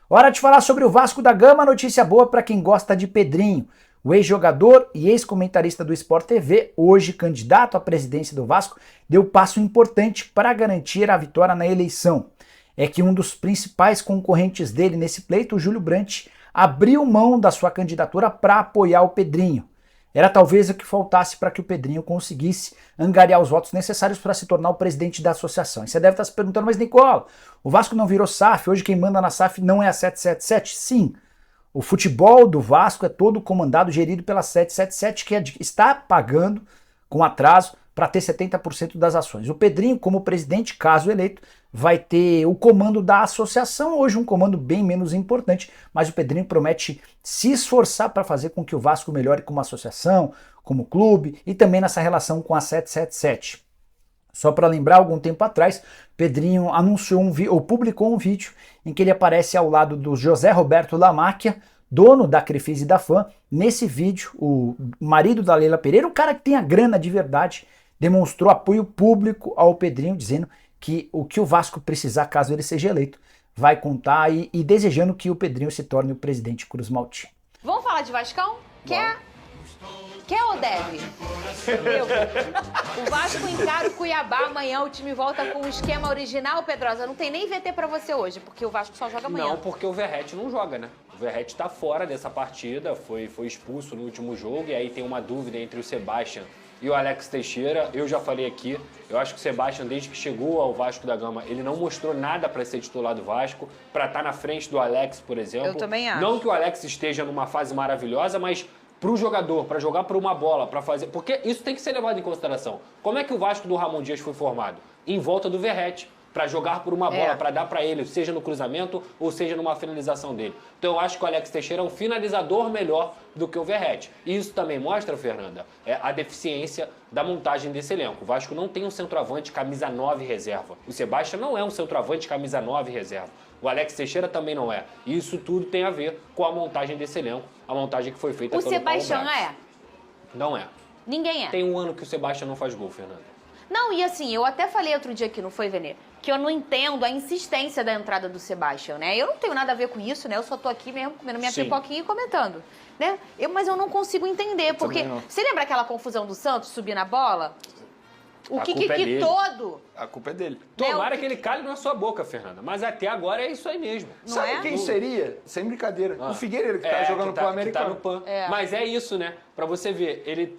Hora de falar sobre o Vasco da Gama, notícia boa para quem gosta de Pedrinho. O ex-jogador e ex-comentarista do Sport TV, hoje candidato à presidência do Vasco, deu passo importante para garantir a vitória na eleição. É que um dos principais concorrentes dele nesse pleito, o Júlio Brandt, abriu mão da sua candidatura para apoiar o Pedrinho. Era talvez o que faltasse para que o Pedrinho conseguisse angariar os votos necessários para se tornar o presidente da associação. E você deve estar se perguntando, mas Nicola, o Vasco não virou SAF? Hoje quem manda na SAF não é a 777? Sim, o futebol do Vasco é todo comandado, gerido pela 777, que está pagando com atraso para ter 70% das ações. O Pedrinho, como presidente, caso eleito, vai ter o comando da associação, hoje um comando bem menos importante, mas o Pedrinho promete se esforçar para fazer com que o Vasco melhore como associação, como clube e também nessa relação com a 777. Só para lembrar, algum tempo atrás, Pedrinho anunciou ou publicou um vídeo em que ele aparece ao lado do José Roberto Lamáquia, dono da Crefisa e da FAM. Nesse vídeo, o marido da Leila Pereira, o cara que tem a grana de verdade, demonstrou apoio público ao Pedrinho, dizendo que o que o Vasco precisar, caso ele seja eleito, vai contar e desejando que o Pedrinho se torne o presidente Cruz Maltino. Vamos falar de Vascão? Quer ou deve? O Vasco encara o Cuiabá amanhã, o time volta com o esquema original, Pedrosa. Não tem nem VT pra você hoje, porque o Vasco só joga amanhã. Não, porque o Verratti não joga, né? O Verratti tá fora dessa partida, foi expulso no último jogo, e aí tem uma dúvida entre o Sebastian e o Alex Teixeira. Eu já falei aqui, eu acho que o Sebastian, desde que chegou ao Vasco da Gama, ele não mostrou nada para ser titular do Vasco, para estar na frente do Alex, por exemplo. Eu também acho. Não que o Alex esteja numa fase maravilhosa, mas para o jogador, para jogar por uma bola, para fazer... Porque isso tem que ser levado em consideração. Como é que o Vasco do Ramon Dias foi formado? Em volta do Verratti, para jogar por uma bola, para dar para ele, seja no cruzamento ou seja numa finalização dele. Então eu acho que o Alex Teixeira é um finalizador melhor do que o Verratti. E isso também mostra, Fernanda, a deficiência da montagem desse elenco. O Vasco não tem um centroavante camisa 9 reserva. O Sebastião não é um centroavante camisa 9 reserva. O Alex Teixeira também não é. E isso tudo tem a ver com a montagem desse elenco, a montagem que foi feita pelo Paulo Brax. O Sebastião é? Não é. Ninguém é. Tem um ano que o Sebastião não faz gol, Fernanda. Não, e assim, eu até falei outro dia aqui, não foi, Venê? Que eu não entendo a insistência da entrada do Sebastião, né? Eu não tenho nada a ver com isso, né? Eu só tô aqui mesmo comendo minha pipoquinha e comentando, né? Mas eu não consigo entender, porque... Você lembra aquela confusão do Santos subir na bola? O que todo... A culpa é dele. Tomara que ele cale na sua boca, Fernanda. Mas até agora é isso aí mesmo. Sabe quem seria? Sem brincadeira. O Figueiredo, que tá jogando pro americano. Que tá no PAN. Mas é isso, né? Pra você ver, ele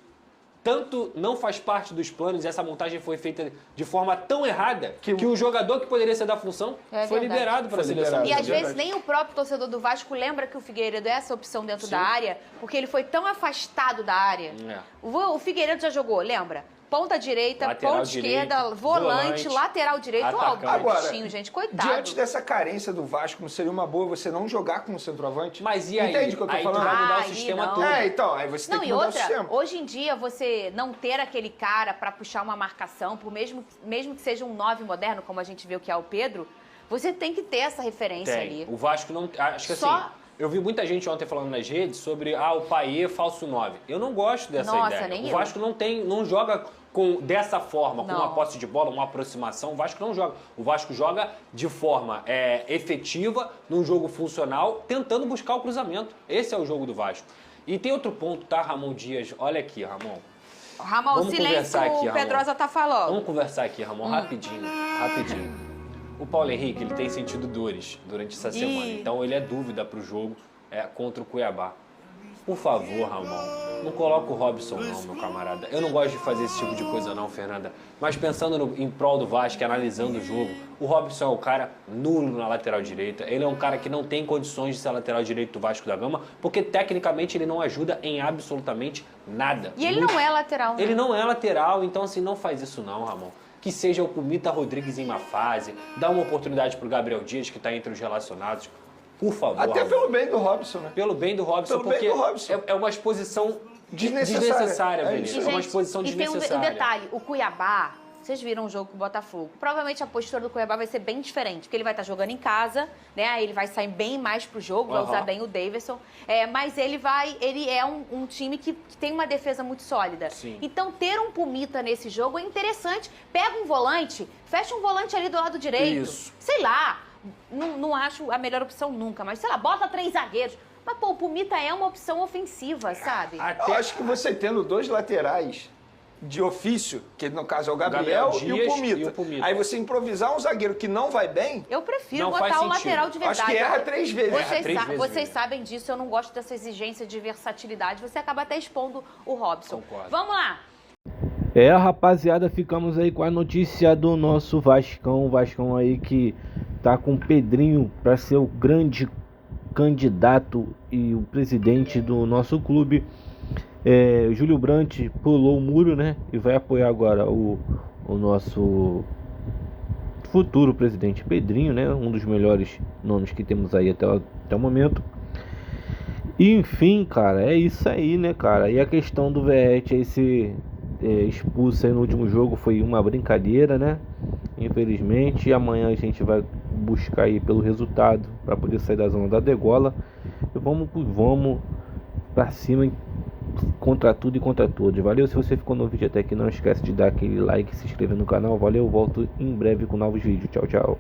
tanto não faz parte dos planos, e essa montagem foi feita de forma tão errada que o jogador que poderia ser da função foi liberado para a seleção. E às vezes nem o próprio torcedor do Vasco lembra que o Figueiredo é essa opção dentro da área, porque ele foi tão afastado da área. O Figueiredo já jogou, lembra? Ponta direita, lateral ponta esquerda, volante, lateral direito. Agora, bichinho, gente, coitado. Diante dessa carência do Vasco, não seria uma boa você não jogar como centroavante? Mas e aí? Entende o que eu tô falando? Tu vai mudar o sistema todo. Então, aí você tem que mudar o sistema. Hoje em dia, você não ter aquele cara pra puxar uma marcação, por mesmo que seja um 9 moderno, como a gente viu que é o Pedro, você tem que ter essa referência ali. O Vasco não... Acho que assim... Eu vi muita gente ontem falando nas redes sobre o Payet falso 9. Eu não gosto dessa ideia. Nem o Vasco não joga dessa forma, com uma posse de bola, uma aproximação. O Vasco não joga. O Vasco joga de forma efetiva, num jogo funcional, tentando buscar o cruzamento. Esse é o jogo do Vasco. E tem outro ponto, tá, Ramon Dias? Olha aqui, Ramon. Ramon, silêncio, o Pedrosa tá falando. Vamos conversar aqui, Ramon, rapidinho. O Paulo Henrique, ele tem sentido dores durante essa semana, então ele é dúvida para o jogo contra o Cuiabá. Por favor, Ramon, não coloca o Robson não, meu camarada. Eu não gosto de fazer esse tipo de coisa não, Fernanda. Mas pensando em prol do Vasco, analisando o jogo, o Robson é um cara nulo na lateral direita. Ele é um cara que não tem condições de ser lateral direito do Vasco da Gama, porque tecnicamente ele não ajuda em absolutamente nada. E ele não é lateral, né? Ele não é lateral, então assim, não faz isso não, Ramon. Que seja o Kumita Rodrigues em uma fase, dá uma oportunidade pro Gabriel Dias, que está entre os relacionados. Por favor. Até pelo bem do Robson, né? Pelo bem do Robson, porque é uma exposição desnecessária, Vinícius. É uma exposição desnecessária. E tem um detalhe, o Cuiabá, vocês viram o jogo com o Botafogo, provavelmente a postura do Cuiabá vai ser bem diferente, porque ele vai estar jogando em casa, né? Aí ele vai sair bem mais pro jogo, vai usar bem o Davidson, mas ele é um time que tem uma defesa muito sólida. Sim. Então ter um Pumita nesse jogo é interessante. Pega um volante, fecha um volante ali do lado direito. Isso. Sei lá, Não acho a melhor opção nunca, mas sei lá, bota 3 zagueiros. Mas, pô, o Pumita é uma opção ofensiva, sabe? Eu acho que você tendo 2 laterais de ofício, que no caso é o Gabriel Dias e o Pumita. Aí você improvisar um zagueiro que não vai bem... Eu prefiro não botar faz o sentido. lateral de verdade. Acho que erra 3 vezes. Vocês sabem disso, eu não gosto dessa exigência de versatilidade. Você acaba até expondo o Robson. Concordo. Vamos lá. Rapaziada, ficamos aí com a notícia do nosso Vascão. O Vascão aí que tá com o Pedrinho para ser o grande candidato e o presidente do nosso clube. Júlio Brandt pulou o muro, né? E vai apoiar agora o nosso futuro presidente Pedrinho, né? Um dos melhores nomes que temos aí até o momento. E, enfim, cara, é isso aí, né, cara? E a questão do Verratti aí ser expulso aí no último jogo foi uma brincadeira, né? Infelizmente, amanhã a gente vai buscar aí pelo resultado para poder sair da zona da degola. E vamos pra cima contra tudo e contra todos. Valeu, se você ficou no vídeo até aqui, não esquece de dar aquele like, se inscrever no canal. Valeu, volto em breve com novos vídeos. Tchau, tchau.